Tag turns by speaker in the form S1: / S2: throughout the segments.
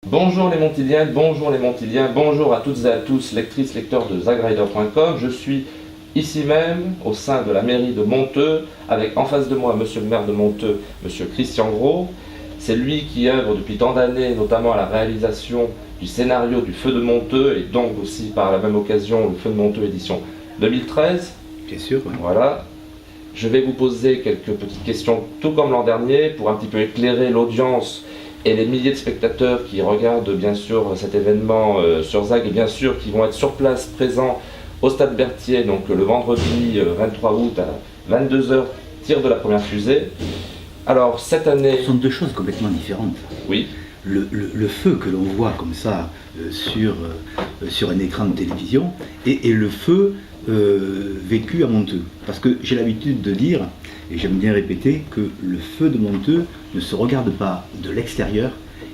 S1: Bonjour les Montiliens, bonjour les Montiliens, bonjour à toutes et à tous, lectrices, lecteurs de zagrider.com. Je suis ici même, au sein de la mairie de Monteux, avec en face de moi monsieur le maire de Monteux, monsieur Christian Gros. C'est lui qui œuvre depuis tant d'années, notamment à la réalisation du scénario du Feu de Monteux, et donc aussi par la même occasion le Feu de Monteux édition 2013.
S2: Bien sûr, oui.
S1: Voilà. Je vais vous poser quelques petites questions, tout comme l'an dernier, pour un petit peu éclairer l'audience et les milliers de spectateurs qui regardent bien sûr cet événement sur ZAG, et bien sûr qui vont être sur place présents au Stade Berthier, donc le vendredi 23 août à 22h, tir de la première fusée. Alors cette année...
S2: Ce sont deux choses complètement différentes.
S1: Oui.
S2: Le feu que l'on voit comme ça sur un écran de télévision et le feu vécu à Monteux. Parce que j'ai l'habitude de dire, et j'aime bien répéter, que le feu de Monteux ne se regarde pas de l'extérieur,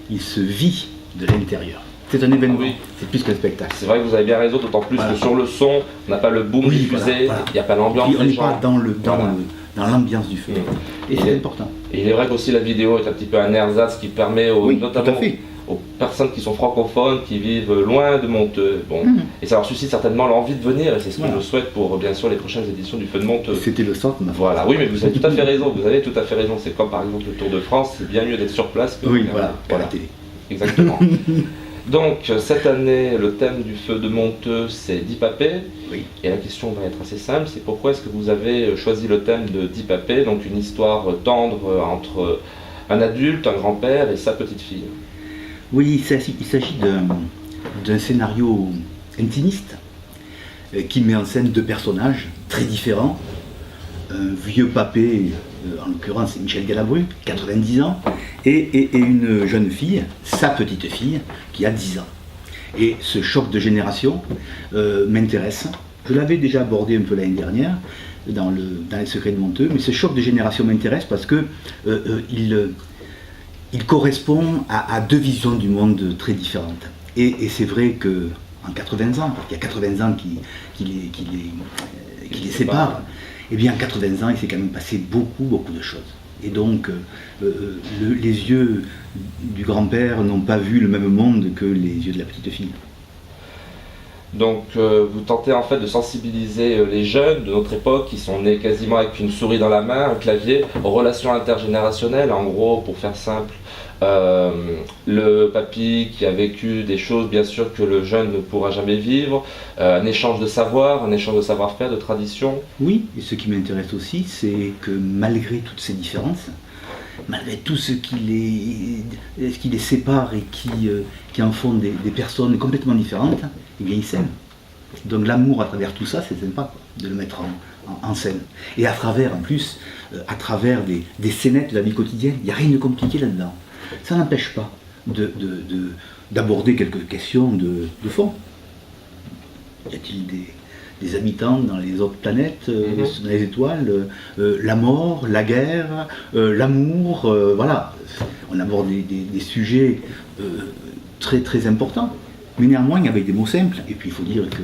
S2: il se vit de l'intérieur. C'est un événement,
S1: oui.
S2: C'est plus qu'un spectacle.
S1: C'est vrai que vous avez bien raison, d'autant plus que sur le son, on n'a pas le boom diffusé, il n'y a pas l'ambiance des gens.
S2: On n'est pas dans l'ambiance du feu. Et c'est important.
S1: Et il est vrai qu'aussi la vidéo est un petit peu un ersatz qui permet notamment aux personnes qui sont francophones, qui vivent loin de Monteux. Bon. Et ça leur suscite certainement l'envie de venir, et c'est ce que je souhaite pour bien sûr les prochaines éditions du Feu de Monteux.
S2: C'était le centre.
S1: Voilà, oui, mais vous avez tout à fait raison, vous avez tout à fait raison. C'est comme par exemple le Tour de France, c'est bien mieux d'être sur place que
S2: à la télé.
S1: Exactement. Donc cette année, le thème du Feu de Monteux, c'est Dipapé.
S2: Oui.
S1: Et la question va être assez simple, c'est pourquoi est-ce que vous avez choisi le thème de Dipapé, donc une histoire tendre entre un adulte, un grand-père et sa petite-fille.
S2: Oui, il s'agit d'un scénario intimiste qui met en scène deux personnages très différents. Un vieux papé, en l'occurrence Michel Galabru, 90 ans, et une jeune fille, sa petite fille, qui a 10 ans. Et ce choc de génération m'intéresse. Je l'avais déjà abordé un peu l'année dernière dans les secrets de Monteux, mais ce choc de génération m'intéresse parce que il correspond à deux visions du monde très différentes. Et c'est vrai qu'en 80 ans, parce qu'il y a 80 ans qui les séparent, et bien en 80 ans, il s'est quand même passé beaucoup de choses. Et donc, les yeux du grand-père n'ont pas vu le même monde que les yeux de la petite fille.
S1: Donc vous tentez en fait de sensibiliser les jeunes de notre époque qui sont nés quasiment avec une souris dans la main, un clavier, aux relations intergénérationnelles. En gros, pour faire simple, le papy qui a vécu des choses bien sûr que le jeune ne pourra jamais vivre, un échange de savoir, un échange de savoir-faire, de tradition.
S2: Oui, et ce qui m'intéresse aussi, c'est que malgré toutes ces différences, malgré tout ce qui les sépare et qui en font des personnes complètement différentes, eh bien ils s'aiment. Donc l'amour à travers tout ça, c'est sympa de le mettre en scène. Et à travers, en plus, des scénettes de la vie quotidienne, il n'y a rien de compliqué là-dedans. Ça n'empêche pas d'aborder quelques questions de fond. Y a-t-il des habitants dans les autres planètes, dans les étoiles, la mort, la guerre, l'amour, voilà. On aborde des sujets très très importants, mais néanmoins avec des mots simples. Et puis il faut dire que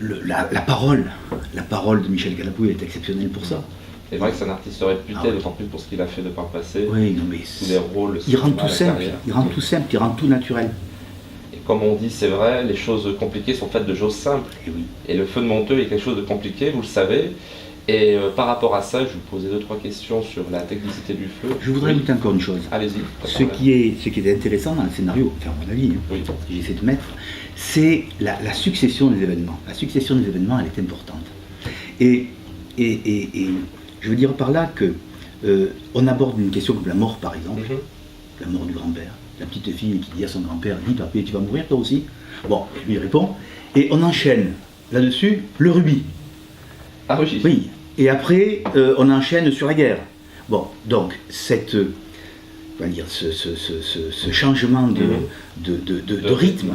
S2: la parole de Michel Galabru est exceptionnelle pour ça.
S1: C'est vrai que c'est un artiste réputé, d'autant plus pour ce qu'il a fait de par le passé.
S2: Oui, non mais
S1: tous les rôles,
S2: il rend tout simple, il rend tout naturel.
S1: Et comme on dit, c'est vrai, les choses compliquées sont faites de choses simples. Et le Feu de Monteux est quelque chose de compliqué, vous le savez. Et par rapport à ça, je vais vous poser 2-3 questions sur la technicité du feu.
S2: Je voudrais ajouter encore une chose.
S1: Allez-y.
S2: Ce qui est intéressant dans le scénario, enfin à mon avis, que j'essaie de mettre, c'est la succession des événements. La succession des événements, elle est importante. Et je veux dire par là que on aborde une question comme la mort, par exemple, la mort du grand-père. La petite fille qui dit à son grand-père, dis papé, tu vas mourir toi aussi? Bon, je lui réponds. Et on enchaîne là-dessus le rubis.
S1: Ah oui.
S2: Oui. Et après, on enchaîne sur la guerre. Bon, donc, ce changement de rythme,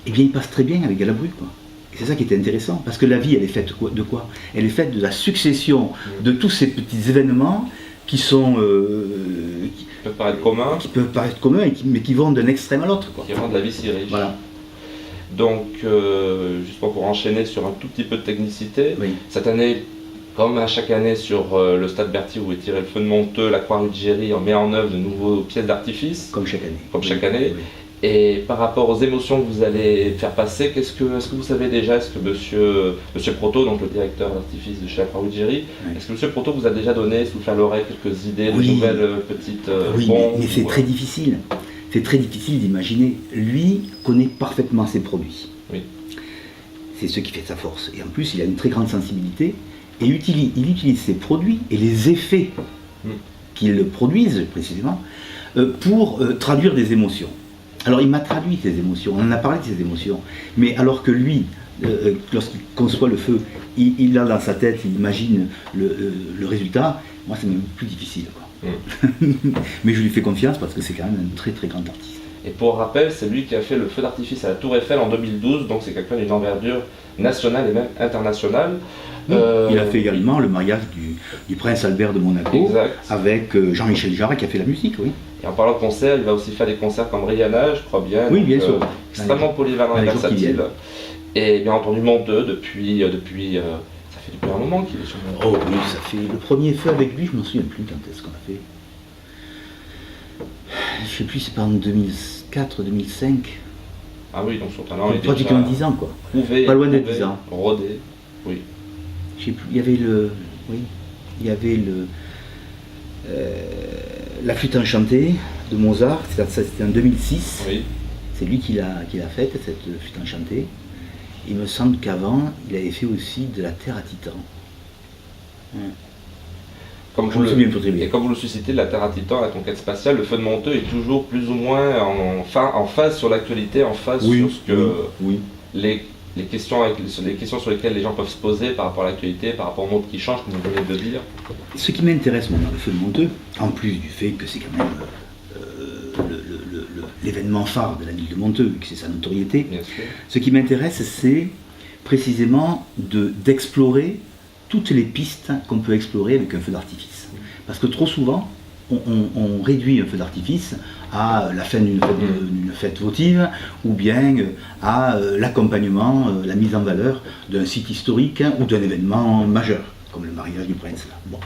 S2: eh bien, il passe très bien avec Galabru, quoi. Et c'est ça qui est intéressant, parce que la vie, elle est faite de quoi? Elle est faite de la succession de tous ces petits événements qui sont...
S1: qui peuvent paraître communs.
S2: Qui peuvent paraître communs, mais qui vont d'un extrême à l'autre, quoi.
S1: Qui rendent la vie si riche.
S2: Voilà.
S1: Donc, juste pour enchaîner sur un tout petit peu de technicité, cette année, Comme à chaque année sur le stade Berthier où est tiré le feu de Monteux, la Croix-Rue de Géry met en œuvre de nouveaux pièces d'artifice.
S2: Comme chaque année.
S1: Comme chaque année.
S2: Oui.
S1: Et par rapport aux émotions que vous allez faire passer, est-ce que vous savez déjà, est-ce que monsieur Proto, donc le directeur d'artifice de chez la Croix-Rue de Géry, est-ce que monsieur Proto vous a déjà donné, soufflé à l'oreille, quelques idées de nouvelles petites bombes,
S2: mais c'est très difficile. C'est très difficile d'imaginer. Lui connaît parfaitement ses produits.
S1: Oui.
S2: C'est ce qui fait sa force. Et en plus, il a une très grande sensibilité. Et il utilise ses produits et les effets qu'ils produisent précisément pour traduire des émotions. Alors il m'a traduit ces émotions, on en a parlé de ces émotions, mais alors que lui, lorsqu'il conçoit le feu, il a dans sa tête, il imagine le résultat, moi c'est même plus difficile, quoi. Mais je lui fais confiance parce que c'est quand même un très très grand artiste.
S1: Et pour rappel, c'est lui qui a fait le feu d'artifice à la Tour Eiffel en 2012, donc c'est quelqu'un d'une envergure nationale et même internationale.
S2: Il a fait également le mariage du prince Albert de Monaco avec Jean-Michel Jarre qui a fait la musique, oui.
S1: Et en parlant de concerts, il va aussi faire des concerts comme Rihanna, je crois bien.
S2: Oui, bien sûr.
S1: Extrêmement polyvalent et versatile. Et bien entendu Monteux, depuis ça fait depuis un moment qu'il est sur Monteux.
S2: Oh oui, ça fait le premier feu avec lui, je m'en souviens plus quand est-ce qu'on a fait. Je sais plus, c'est pas en 2004, 2005.
S1: Ah oui, donc son talent est
S2: pratiquement 10 ans, quoi. Pas loin de 10 ans.
S1: Rodé, oui.
S2: Je sais plus, il y avait la flûte enchantée de Mozart, c'était en 2006.
S1: Oui.
S2: C'est lui qui l'a faite, cette flûte enchantée. Il me semble qu'avant, il avait fait aussi de la Terre à Titan.
S1: Comme vous le suscitez de la Terre à Titan, la conquête spatiale, le feu de Monteux est toujours plus ou moins en phase sur l'actualité, en phase sur ce que les questions sur lesquelles les gens peuvent se poser par rapport à l'actualité, par rapport au monde qui change, comme vous venez de le dire.
S2: Ce qui m'intéresse moi dans le feu de Monteux, en plus du fait que c'est quand même l'événement phare de la ville de Monteux, que c'est sa notoriété, ce qui m'intéresse c'est précisément d'explorer toutes les pistes qu'on peut explorer avec un feu d'artifice. Parce que trop souvent, on réduit un feu d'artifice à la fin d'une fête votive ou bien à l'accompagnement, la mise en valeur d'un site historique ou d'un événement majeur, comme le mariage du prince. Bon.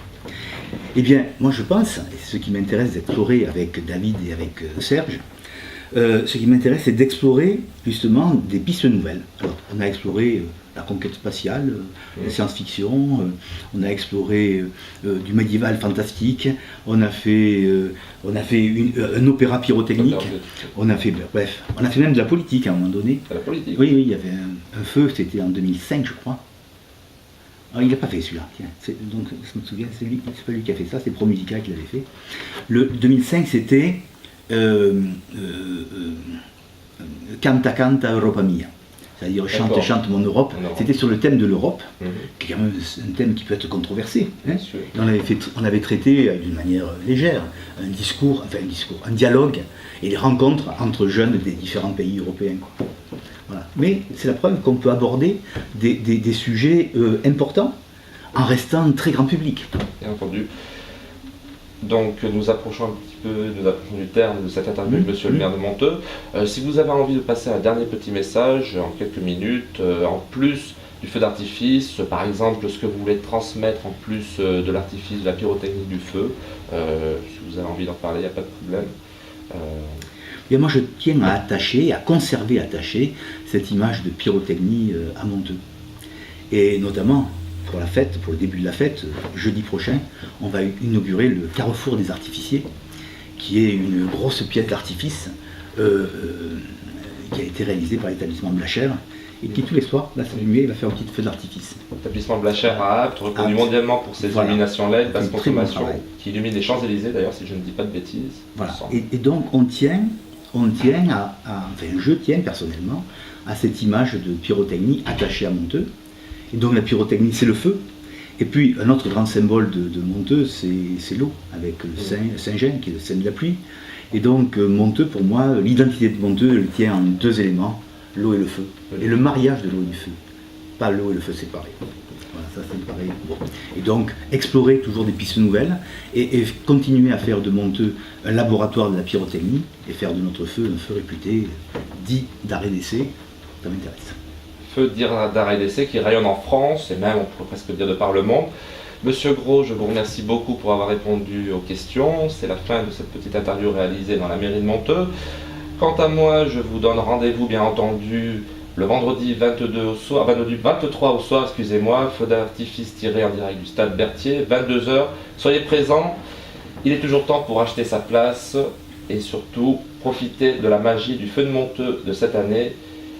S2: Eh bien, moi je pense, et c'est ce qui m'intéresse d'explorer avec David et avec Serge, ce qui m'intéresse c'est d'explorer justement des pistes nouvelles. Alors, on a exploré la conquête spatiale, la science-fiction, on a exploré du médiéval fantastique, on a fait un opéra pyrotechnique, on a fait même de la politique à un moment donné.
S1: De la politique.
S2: Oui, il y avait un feu, c'était en 2005 je crois. Alors, il n'a pas fait celui-là, donc je me souviens, c'est pas lui qui a fait ça, c'est Pro Musica qui l'avait fait. Le 2005 c'était Canta Canta Europa Mia. C'est-à-dire chante mon Europe. C'était sur le thème de l'Europe, qui est quand même un thème qui peut être controversé. Hein. On avait traité d'une manière légère un dialogue et les rencontres entre jeunes des différents pays européens. Voilà. Mais c'est la preuve qu'on peut aborder des sujets importants en restant très grand public.
S1: Bien entendu. Donc nous approchons un petit peu du terme de cette interview avec monsieur le maire de Monteux. Si vous avez envie de passer un dernier petit message en quelques minutes, en plus du feu d'artifice, par exemple ce que vous voulez transmettre en plus de l'artifice, de la pyrotechnie du feu, si vous avez envie d'en parler, il n'y a pas de problème.
S2: Et moi je tiens à conserver cette image de pyrotechnie à Monteux. Et notamment, pour le début de la fête, jeudi prochain, on va inaugurer le Carrefour des Artificiers, qui est une grosse pièce d'artifice qui a été réalisée par l'établissement Blacher et qui tous les soirs, là, cette nuit, va faire un petit feu d'artifice. L'établissement
S1: Blacher à Apt, reconnu mondialement pour ses illuminations LED, basse consommation, qui illumine les Champs-Élysées d'ailleurs, si je ne dis pas de bêtises.
S2: Voilà. Et donc on tient je tiens personnellement à cette image de pyrotechnie attachée à Monteux. Et donc la pyrotechnie, c'est le feu. Et puis un autre grand symbole de Monteux, c'est l'eau, avec le Saint-Gène, qui est le saint de la pluie. Et donc Monteux, pour moi, l'identité de Monteux, elle tient en deux éléments, l'eau et le feu. Et le mariage de l'eau et du feu. Pas l'eau et le feu séparés. Voilà, ça c'est pareil. Bon. Et donc, explorer toujours des pistes nouvelles et continuer à faire de Monteux un laboratoire de la pyrotechnie et faire de notre feu un feu réputé, dit d'arrêt d'essai, ça m'intéresse.
S1: feux d'art et d'essai qui rayonnent en France et même, on pourrait presque dire, de par le monde. Monsieur Gros, je vous remercie beaucoup pour avoir répondu aux questions. C'est la fin de cette petite interview réalisée dans la mairie de Monteux. Quant à moi, je vous donne rendez-vous, bien entendu, le vendredi 22 au soir, vendredi 23 au soir, excusez-moi, feu d'artifice tiré en direct du stade Berthier, 22h. Soyez présents, il est toujours temps pour acheter sa place et surtout profiter de la magie du feu de Monteux de cette année.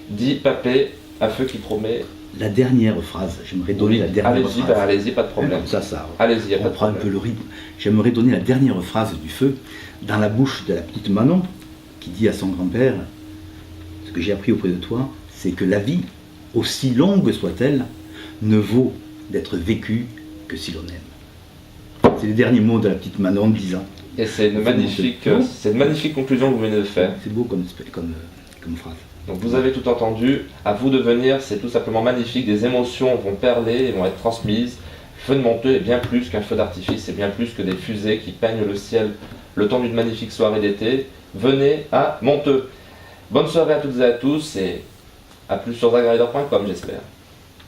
S1: Dit Papé, un feu qui promet.
S2: La dernière phrase, j'aimerais donner la dernière phrase.
S1: Allez-y, pas de problème.
S2: Comme ça,
S1: allez-y,
S2: on prend un peu le rythme. J'aimerais donner la dernière phrase du feu dans la bouche de la petite Manon qui dit à son grand-père, ce que j'ai appris auprès de toi, c'est que la vie, aussi longue soit-elle, ne vaut d'être vécue que si l'on aime. C'est les derniers mots de la petite Manon de 10 ans.
S1: Et c'est une magnifique conclusion que vous venez de faire.
S2: C'est beau comme phrase.
S1: Donc vous avez tout entendu, à vous de venir, c'est tout simplement magnifique, des émotions vont perler et vont être transmises. Le feu de Monteux est bien plus qu'un feu d'artifice, c'est bien plus que des fusées qui peignent le ciel le temps d'une magnifique soirée d'été. Venez à Monteux. Bonne soirée à toutes et à tous et à plus sur zagraider.com, j'espère.